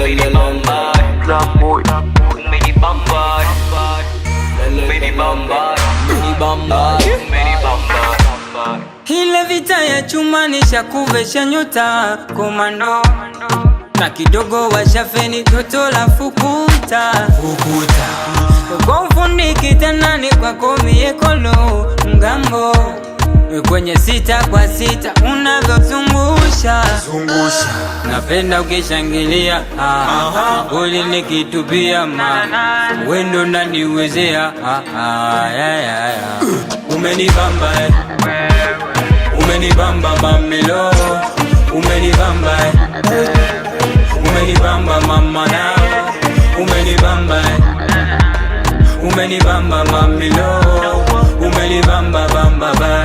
umenibamba, umenibamba, umenibamba, umenibamba. Ile vita ya chuma nishakuvesha nyota komando, na kidogo washafeni toto la fukuta kwa ufundi kitanani kwako miekolo mgambo kwenye 6x6 unavyozungusha napenda ukishangilia goli nikitupia wendo naniwezea umenibamba umenibamba mamilo umenibamba umenibamba mama nao umenibamba umenibamba mamilo umenibamba bamba ba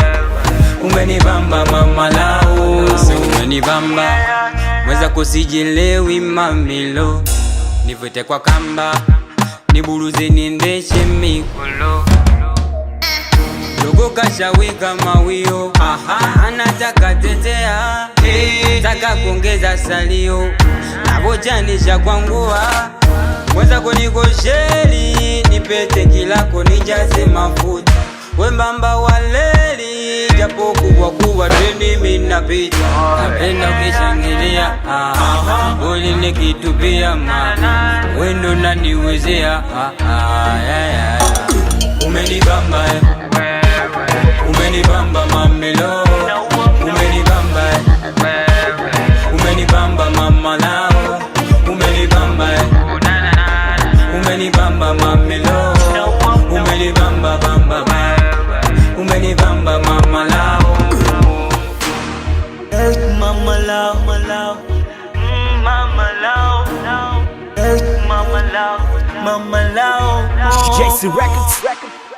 umenibamba mama lao umenibamba mweza kusijelewi mamilo nivute kwa kamba niburuze niendeshe mikolo dogo kashawika mawio anataka tetea taka kuongeza salio navochanisha kwangua mweza kunikosheli nipete kilako nijaze mafuta wembamba waleli japo kubwa kubwa treni minapita napenda ukishangilia goli nikitupia wendo naniwezea umenibamba umenibamba mamilo umenibamba umenibamba mama lao umenibamba umenibamba mamilo umenibamba bamba ba umenibamba mama lao Mama lao, mama lao, mama lao, mama lao. JC Records.